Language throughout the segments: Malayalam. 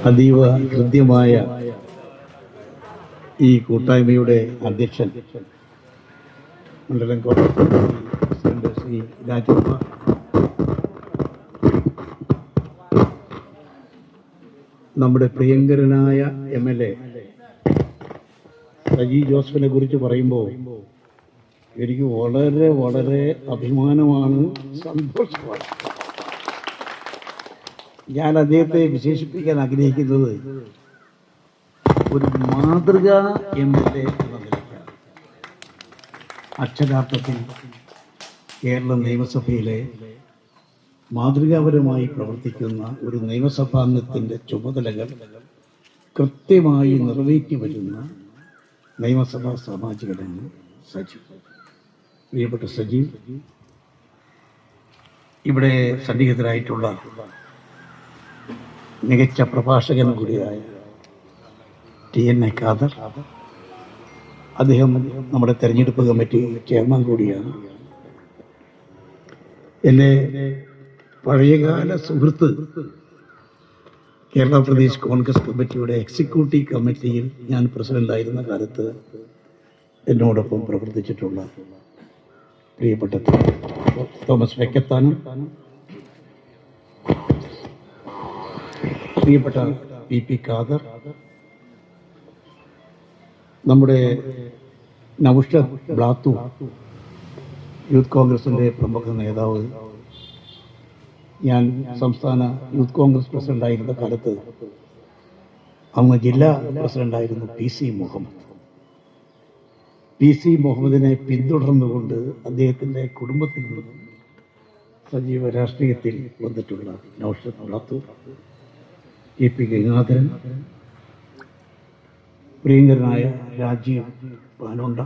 അതീവ ഹൃദ്യമായ ഈ കൂട്ടായ്മയുടെ അധ്യക്ഷൻ മണ്ഡലം പ്രസിഡന്റ് ശ്രീ രാജകുമാർ, നമ്മുടെ പ്രിയങ്കരനായ MLA സജി ജോസഫിനെ കുറിച്ച് പറയുമ്പോൾ എനിക്ക് വളരെ വളരെ അഭിമാനമാണ്, സന്തോഷമാണ്. ഞാൻ അദ്ദേഹത്തെ വിശേഷിപ്പിക്കാൻ ആഗ്രഹിക്കുന്നത് ഒരു മാതൃക MLA എന്ന നിലയ്ക്കാണ്. അക്ഷരാർത്ഥത്തിൽ കേരള നിയമസഭയിലെ മാതൃകാപരമായി പ്രവർത്തിക്കുന്ന ഒരു നിയമസഭാംഗത്തിൻ്റെ ചുമതലകൾ കൃത്യമായി നിറവേറ്റി വരുന്ന നിയമസഭാ സാമാജികനാണ് സജി. പ്രിയപ്പെട്ട സജി, ഇവിടെ സന്നിഹിതരായിട്ടുള്ള മികച്ച പ്രഭാഷകൻ കൂടിയായ TNA ഖാദർ, അദ്ദേഹം നമ്മുടെ തെരഞ്ഞെടുപ്പ് കമ്മിറ്റി ചെയർമാൻ കൂടിയാണ്. എൻ്റെ പഴയകാല സുഹൃത്ത്, കേരള പ്രദേശ് കോൺഗ്രസ് കമ്മിറ്റിയുടെ എക്സിക്യൂട്ടീവ് കമ്മിറ്റിയിൽ ഞാൻ പ്രസിഡന്റായിരുന്ന കാലത്ത് എന്നോടൊപ്പം പ്രവർത്തിച്ചിട്ടുള്ള പ്രിയപ്പെട്ട തോമസ് വെക്കത്താനും, പ്രിയപ്പെട്ട PP ഖാദർ, നമ്മുടെ നൗഷദ് ബ്ലാത്തു, യൂത്ത് കോൺഗ്രസിൻ്റെ പ്രമുഖ നേതാവ്. ഞാൻ സംസ്ഥാന യൂത്ത് കോൺഗ്രസ് പ്രസിഡന്റായിരുന്ന കാലത്ത് അന്ന് ജില്ലാ പ്രസിഡന്റായിരുന്നു PC മുഹമ്മദ്. PC മുഹമ്മദിനെ പിന്തുടർന്നുകൊണ്ട് അദ്ദേഹത്തിൻ്റെ കുടുംബത്തിൽ നിന്നും സജീവ രാഷ്ട്രീയത്തിൽ വന്നിട്ടുള്ള നൗഷദ് ബ്ലാത്തു, KP ഗംഗാധരൻ, പ്രിയങ്കരനായ രാജീവ് പാലോണ്ട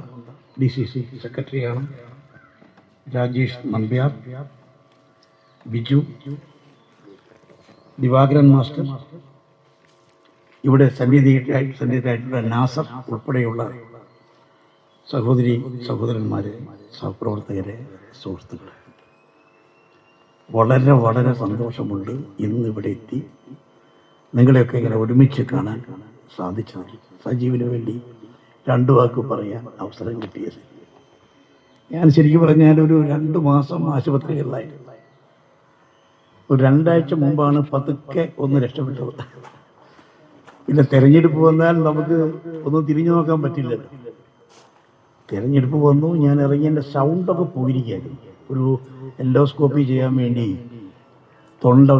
DCC സെക്രട്ടറിയാണ്, രാജേഷ് നമ്പ്യാർ, ബിജു, ദിവാകരൻ മാസ്റ്റർ, ഇവിടെ സന്നിധിയായിട്ടുള്ള നാസർ ഉൾപ്പെടെയുള്ള സഹോദരന്മാരെ, സഹപ്രവർത്തകരെ, സുഹൃത്തുക്കളെ, വളരെ വളരെ സന്തോഷമുണ്ട് ഇന്നിവിടെ എത്തി നിങ്ങളെയൊക്കെ ഇങ്ങനെ ഒരുമിച്ച് കാണാൻ സാധിച്ചത്. സജീവിന് വേണ്ടി 2 വാക്ക് പറയാൻ അവസരം കിട്ടിയത്. ഞാൻ ശരിക്കും പറഞ്ഞാൽ ഒരു 2 മാസം ആശുപത്രികളിലായിരുന്നു. ഒരു 2 ആഴ്ച മുമ്പാണ് പതുക്കെ ഒന്ന് രക്ഷപ്പെട്ടത്. പിന്നെ തെരഞ്ഞെടുപ്പ് വന്നാൽ നമുക്ക് ഒന്നും തിരിഞ്ഞു നോക്കാൻ പറ്റില്ലല്ലോ. തെരഞ്ഞെടുപ്പ് വന്നു, ഞാൻ ഇറങ്ങി, എൻ്റെ സൗണ്ടൊക്കെ പോയിരിക്കുകയായിരുന്നു. ഒരു എൻഡോസ്കോപ്പി ചെയ്യാൻ വേണ്ടി തൊണ്ട